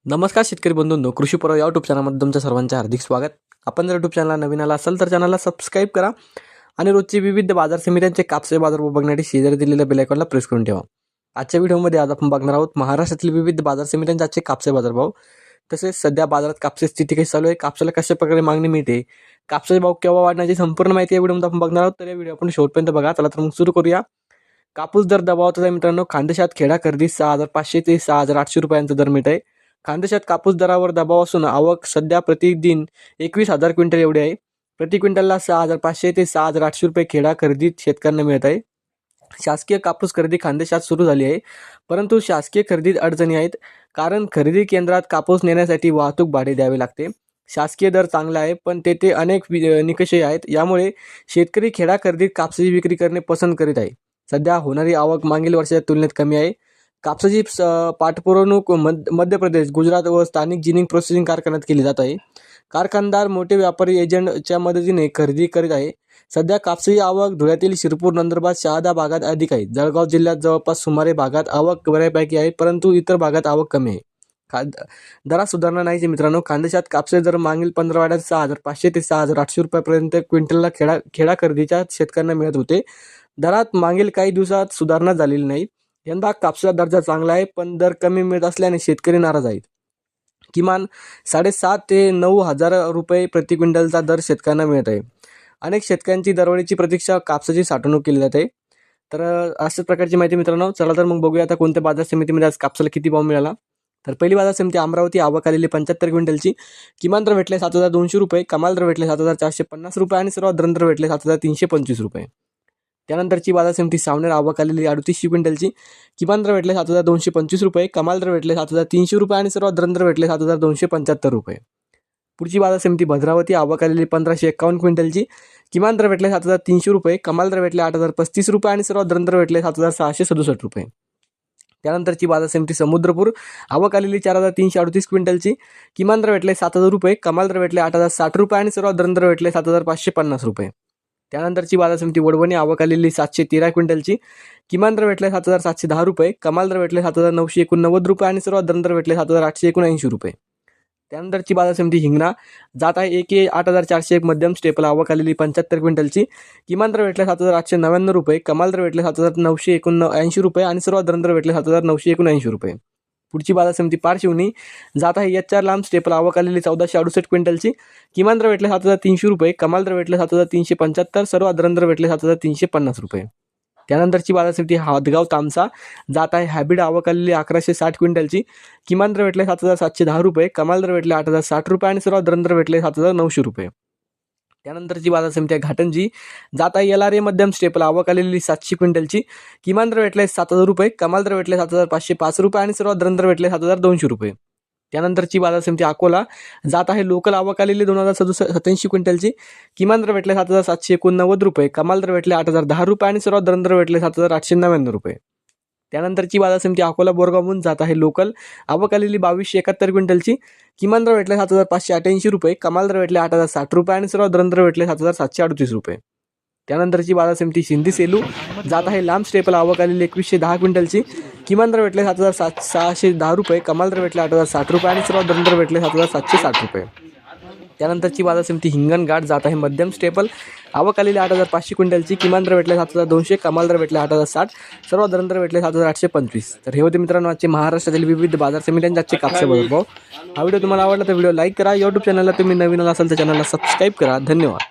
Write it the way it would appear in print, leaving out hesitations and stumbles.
नमस्कार शेतकरी बंधूंनो, कृषी पर्व या यूट्यूब चॅनलमध्ये तुमच्या सर्वांचे हार्दिक स्वागत. आपण जर यूट्यूब चॅनलला नवीन आला असाल तर चॅनलला सबस्क्राईब करा आणि रोजची विविध बाजार समित्यांचे कापसे बाजारभाव बघण्यासाठी शेजारी दिलेल्या बेल आयकॉनला प्रेस करून ठेवा. आजच्या व्हिडिओमध्ये आज आपण बघणार आहोत महाराष्ट्रातील विविध बाजार समित्यांचे आजचे कापसे बाजारभाव, तसेच सध्या बाजारात कापसाची स्थिती कशी चालू आहे, कापसाला कशा प्रकारे मागणी मिळते, कापसाचे भाव केव्हा वाढण्याची संपूर्ण माहिती या व्हिडिओमध्ये आपण बघणार आहोत. तर या व्हिडिओ आपण शेवटपर्यंत बघा. चला तर मग सुरू करूया. कापूस दर दबावाचा आहे मित्रांनो. खांदेशात खेडा खरेदी 6,500 ते 6,800 रुपयांचा दर मिळत आहे. खानदेशात कापूस दरावर दबाव असून आवक सध्या प्रतिदिन 21,000 क्विंटल एवढी आहे. प्रति क्विंटलला 6,500 ते 6,800 रुपये खेडा खरेदीत शेतकऱ्यांना मिळत आहे. शासकीय कापूस खरेदी खानदेशात सुरू झाली आहे, परंतु शासकीय खरेदीत अडचणी आहेत. कारण खरेदी केंद्रात कापूस नेण्यासाठी वाहतूक भाडे द्यावे लागते. शासकीय दर चांगला आहे, पण तेथे अनेक निकषही आहेत. यामुळे शेतकरी खेडा खरेदीत कापसाची विक्री करणे पसंत करीत आहे. सध्या होणारी आवक मागील वर्षाच्या तुलनेत कमी आहे. कापसाची पाठपुरवणूक मध्य प्रदेश, गुजरात व स्थानिक जिनिंग प्रोसेसिंग कारखान्यात केली जात आहे. कारखानदार मोठे व्यापारी एजंटच्या मदतीने खरेदी करीत आहे. सध्या कापसाची आवक धुळ्यातील शिरपूर, नंदुरबार, शहादा भागात अधिक आहे. जळगाव जिल्ह्यात जवळपास सुमारे भागात आवक बऱ्यापैकी आहे, परंतु इतर भागात आवक कमी आहे. दरात सुधारणा नाहीचे मित्रांनो. खानदेशात कापसाचे दर मागील 15 आठवड्यात 6,500 ते 6,800 रुपयापर्यंत क्विंटलला खेडा खरेदीच्या शेतकऱ्यांना मिळत होते. दरात मागील काही दिवसात सुधारणा झालेली नाही. यंदा कापसाचा दर्जा चांगला आहे, पण दर कमी मिळत असल्याने शेतकरी नाराज आहेत. किमान 7,500 ते 9,000 रुपये प्रति क्विंटलचा दर शेतकऱ्यांना मिळत आहे. अनेक शेतकऱ्यांची दरवाढीची प्रतीक्षा कापसाची साठवणूक केली जाते. तर अशाच प्रकारची माहिती मित्रांनो. चला तर मग बघूया आता कोणत्या बाजार समितीमध्ये आज कापसाला किती भाव मिळाला. तर पहिली बाजार समिती अमरावती. आवक आलेली 75 क्विंटलची. किमान दर भेटले 7,200 रुपये, कमाल दर भेटले 7,450 रुपये आणि सर्वात दर भेटले 7,325 रुपये. त्यानंतरची बाजार समिती सावनेर. आवक आलेली 38 क्विंटलची. किमान दर भेटले 7,225 रुपये, कमाल दर भेटले 7,300 रुपये आणि सर्वात दर भेटले 7,275 रुपये. पुढची बाजार समिती भद्रावती. आवक आलेली 1,551 क्विंटलची. किमान दर भेटले 7,300 रुपये, कमाल दर भेटले 8,035 रुपये आणि सर्वात दर भेटले 7,667 रुपये. त्यानंतरची बाजार समिती समुद्रपूर. आवक आलेली 4,338 क्विंटलची. किमान दर भेटले 7,000 रुपये, कमाल दर भेटले 8,060 रुपये आणि सर्वात दर भेटले 7,550 रुपये. त्यानंतरची बाजार समिती वडवणी. आवक आलेली 713 क्विंटलची. किमान दर भेटले 7,710 रुपये, कमाल दर भेटले 7,989 रुपये आणि सर्वात दर भेटले 7,879 रुपये. त्यानंतरची बाजार समिती हिंगणा. जात आहे 8,401 मध्यम स्टेपल. आवक आलेली 75 क्विंटलची. किमान दर भेटले 7,899 रुपये, कमाल दर भेटले 7,979 रुपये आणि सर्वात दर भेटले 7,979 रुपये. पुढची बाजार समिती पारशिवनी. जात आहे HR लांब स्टेपल. आवक आलेली 1,468 क्विंटलची. किमान दर भेटले 7,300 रुपये, कमाल दर भेटले 7,375, सर्वात दर भेटले 7,350 रुपये. त्यानंतरची बाजार समिती हादगाव तामसा. जात आहे हायब्रिड. आवक आलेली 1,160 क्विंटलची. किमान दर भेटले 7,710 रुपये, कमाल दर भेटले 8,060 रुपये आणि सर्वात दर भेटले 7,900 रुपये. त्यानंतरची बाजार समिती आहे घाटंजी. जात आहे LRA मध्यम स्टेपल. आवक आलेली 700 क्विंटलची. किमान दर भेटले 7,000 रुपये, कमाल दर भेटले 7,505 रुपये आणि सर्वात दर भेटले 7,200 रुपये. त्यानंतरची बाजार समिती अकोला. जात आहे लोकल. आवक आलेली 2,087 क्विंटलची. किमान दर भेटले 7,789 रुपये, कमाल दर भेटले 8,010 रुपये आणि सर्वात दर भेटले 7,899 रुपये. त्यानंतरची बाजार समिती अकोला बोरगावहून. जात आहे लोकल. आवक आलेली 2,271 क्विंटलची. किमान दर भेटले 7,588 रुपये, कमाल दर भेटले 8,060 रुपये आणि सर्वात दर भेटले 7,738 रुपये. त्यानंतरची बाजार समिती शिंदी सेलू. जात आहे लांब स्टेपल. आवक आलेली 2,110 क्विंटलची. किमान दर भेटले 7,610 रुपये, कमाल दर भेटले 8,060 रुपये आणि सर्वात दर भेटले 7,760 रुपये. त्यानंतरची बाजार समिती हिंगणघाट. जात आहे मध्यम स्टेपल. आवक आलेली 8,500 क्विंटलची. किमान दर भेटले 7,200, कमाल दर भेटले 8,060, सर्वात दर भेटले 7,825. तर हे होते मित्रांनो आजचे महाराष्ट्रातील विविध बाजार समित्यांचे आजचे कापसे बाजारभाव. हा व्हिडिओ तुम्हाला आवडला तर व्हिडिओ लाईक करा. यूट्यूब चॅनलला तुम्ही नवीन असाल तर चॅनलला सबस्क्राईब करा. धन्यवाद.